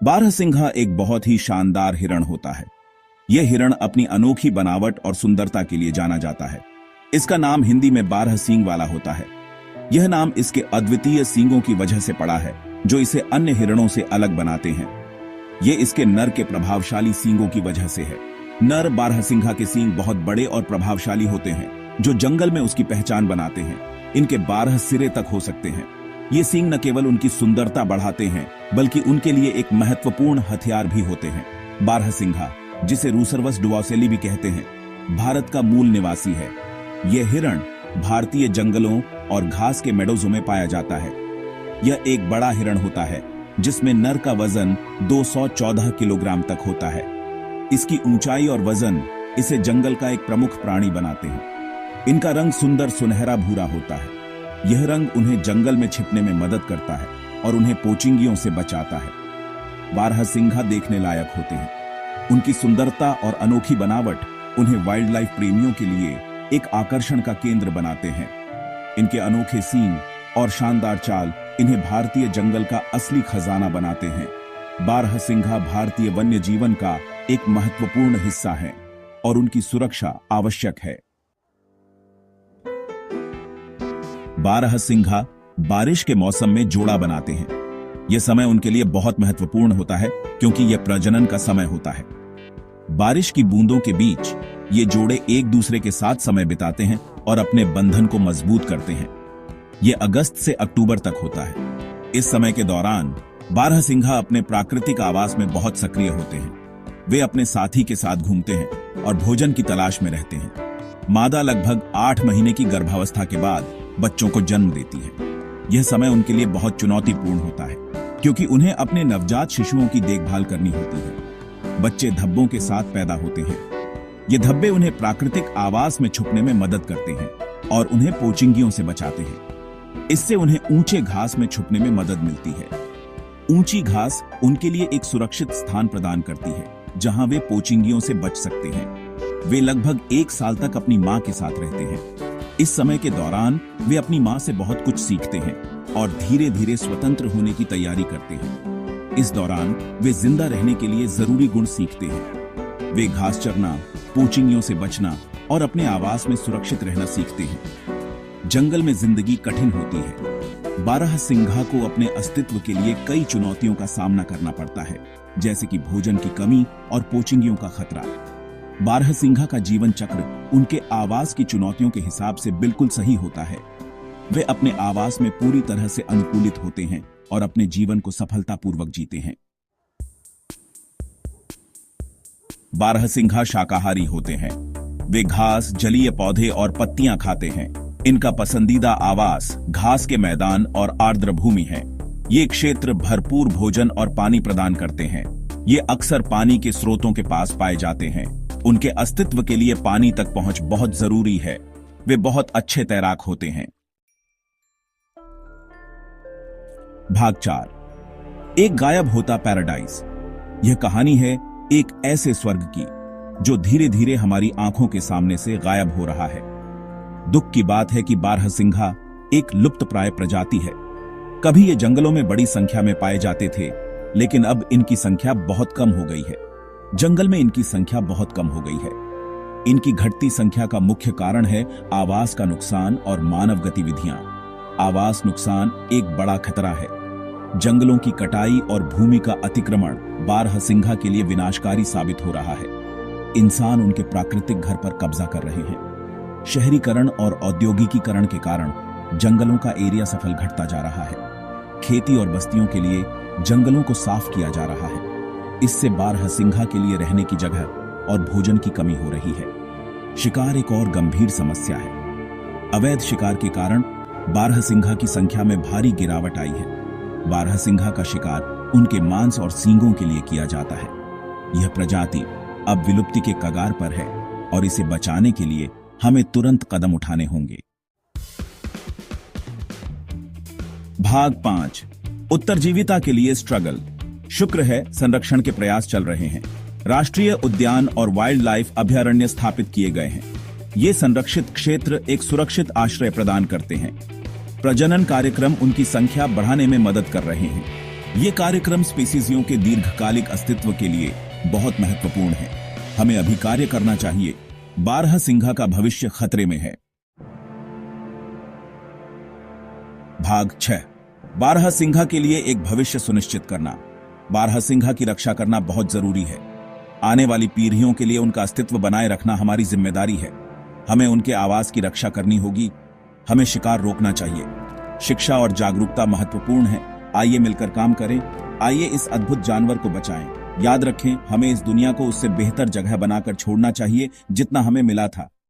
बारहसिंघा एक बहुत ही शानदार हिरण होता है। यह हिरण अपनी अनोखी बनावट और सुंदरता के लिए जाना जाता है। इसका नाम हिंदी में 12 सींग वाला होता है। यह नाम इसके अद्वितीय सींगों की वजह से पड़ा है, जो इसे अन्य हिरणों से अलग बनाते हैं। ये इसके नर के प्रभावशाली सींगों की वजह से है। नर बारहसिंघा के सींग बहुत बड़े और प्रभावशाली होते हैं, जो जंगल में उसकी पहचान बनाते हैं। इनके 12 सिरे तक हो सकते हैं। ये सींग न केवल उनकी सुंदरता बढ़ाते हैं, बल्कि उनके लिए एक महत्वपूर्ण हथियार भी होते हैं। बारहसिंघा, जिसे रूसरवस डुआसेली भी कहते हैं, भारत का मूल निवासी है। यह हिरण भारतीय जंगलों और घास के मेडोजों में पाया जाता है। यह एक बड़ा हिरण होता है, जिसमें नर का वजन 214 किलोग्राम तक होता है। इसकी ऊंचाई और वजन इसे जंगल का एक प्रमुख प्राणी बनाते हैं। इनका रंग सुंदर सुनहरा भूरा होता है। यह रंग उन्हें जंगल में छिपने में मदद करता है और उन्हें पोचिंगियों से बचाता है। बारहसिंघा देखने लायक होते हैं। उनकी सुंदरता और अनोखी बनावट उन्हें वाइल्ड लाइफ प्रेमियों के लिए एक आकर्षण का केंद्र बनाते हैं। इनके अनोखे सींग और शानदार चाल इन्हें भारतीय जंगल का असली खजाना बनाते हैं। बारहसिंघा भारतीय वन्य जीवन का एक महत्वपूर्ण हिस्सा है और उनकी सुरक्षा आवश्यक है। बारहसिंघा बारिश के मौसम में जोड़ा बनाते हैं। यह समय उनके लिए बहुत महत्वपूर्ण होता है, क्योंकि यह प्रजनन का समय होता है। बारिश की बूंदों के बीच ये जोड़े एक दूसरे के साथ समय बिताते हैं और अपने बंधन को मजबूत करते हैं। यह अगस्त से अक्टूबर तक होता है। इस समय के दौरान बारहसिंघा अपने प्राकृतिक आवास में बहुत सक्रिय होते हैं। वे अपने साथी के साथ घूमते हैं और भोजन की तलाश में रहते हैं। मादा लगभग 8 महीने की गर्भावस्था के बाद बच्चों को जन्म देती है। यह समय उनके लिए बहुत चुनौतीपूर्ण होता है, क्योंकि उन्हें अपने नवजात शिशुओं की देखभाल करनी होती है। बच्चे धब्बों के साथ पैदा होते हैं। ये धब्बे उन्हें प्राकृतिक आवास में छुपने में मदद करते हैं और उन्हें पोचिंगियों से बचाते हैं। इससे उन्हें ऊंचे घास में छुपने में मदद मिलती है। ऊंची घास उनके लिए एक सुरक्षित स्थान प्रदान करती है, जहां वे पोचिंगियों से बच सकते हैं। वे लगभग 1 साल तक अपनी मां के साथ रहते हैं। इस समय के दौरान वे अपनी मां से बहुत कुछ सीखते हैं और धीरे धीरे स्वतंत्र होने की तैयारी करते हैं। इस दौरान वे जिंदा रहने के लिए जरूरी गुण सीखते हैं। वे घास चरना, पोचिंगियों से बचना और अपने आवास में सुरक्षित रहना सीखते हैं। जंगल में जिंदगी कठिन होती है। बारहसिंघा को अपने अस्तित्व के लिए कई चुनौतियों का सामना करना पड़ता है, जैसे कि भोजन की कमी और पोचिंगियों का खतरा। बारहसिंघा का जीवन चक्र उनके आवास की चुनौतियों के हिसाब से बिल्कुल सही होता है। वे अपने आवास में पूरी तरह से अनुकूलित होते हैं और अपने जीवन को सफलतापूर्वक जीते हैं। बारहसिंघा शाकाहारी होते हैं। वे घास, जलीय पौधे और पत्तियां खाते हैं। इनका पसंदीदा आवास घास के मैदान और आर्द्र भूमि है। ये क्षेत्र भरपूर भोजन और पानी प्रदान करते हैं। ये अक्सर पानी के स्रोतों के पास पाए जाते हैं। उनके अस्तित्व के लिए पानी तक पहुंच बहुत जरूरी है। वे बहुत अच्छे तैराक होते हैं। भाग 4, एक गायब होता पैराडाइज। यह कहानी है एक ऐसे स्वर्ग की जो धीरे धीरे हमारी आंखों के सामने से गायब हो रहा है। दुख की बात है कि बारहसिंघा एक लुप्तप्राय प्रजाति है। कभी ये जंगलों में बड़ी संख्या में पाए जाते थे, लेकिन अब इनकी संख्या बहुत कम हो गई है। जंगल में इनकी संख्या बहुत कम हो गई है। इनकी घटती संख्या का मुख्य कारण है आवास का नुकसान और मानव गतिविधियां। आवास नुकसान एक बड़ा खतरा है। जंगलों की कटाई और भूमि का अतिक्रमण बारहसिंघा के लिए विनाशकारी साबित हो रहा है। इंसान उनके प्राकृतिक घर पर कब्जा कर रहे हैं। शहरीकरण और औद्योगिकीकरण के कारण जंगलों का एरिया सफल घटता जा रहा है। खेती और बस्तियों के लिए जंगलों को साफ किया जा रहा है। इससे बारहसिंघा के लिए रहने की जगह और भोजन की कमी हो रही है। शिकार एक और गंभीर समस्या है। अवैध शिकार के कारण बारहसिंघा की संख्या में भारी गिरावट आई है। बारहसिंघा का शिकार उनके मांस और सींगों के लिए किया जाता है। यह प्रजाति अब विलुप्ति के कगार पर है और इसे बचाने के लिए हमें तुरंत कदम उठाने होंगे। भाग 5, उत्तरजीविता के लिए स्ट्रगल। शुक्र है, संरक्षण के प्रयास चल रहे हैं। राष्ट्रीय उद्यान और वाइल्ड लाइफ अभयारण्य स्थापित किए गए हैं। ये संरक्षित क्षेत्र एक सुरक्षित आश्रय प्रदान करते हैं। प्रजनन कार्यक्रम उनकी संख्या बढ़ाने में मदद कर रहे हैं। ये कार्यक्रम स्पीसीजियों के दीर्घकालिक अस्तित्व के लिए बहुत महत्वपूर्ण है। हमें अभी कार्य करना चाहिए। बारहसिंघा का भविष्य खतरे में है। भाग 6। बारहसिंघा के लिए एक भविष्य सुनिश्चित करना। बारहसिंघा की रक्षा करना बहुत जरूरी है। आने वाली पीढ़ियों के लिए उनका अस्तित्व बनाए रखना हमारी जिम्मेदारी है। हमें उनके आवास की रक्षा करनी होगी। हमें शिकार रोकना चाहिए। शिक्षा और जागरूकता महत्वपूर्ण है। आइए मिलकर काम करें। आइए इस अद्भुत जानवर को बचाएं। याद रखें, हमें इस दुनिया को उससे बेहतर जगह बनाकर छोड़ना चाहिए जितना हमें मिला था।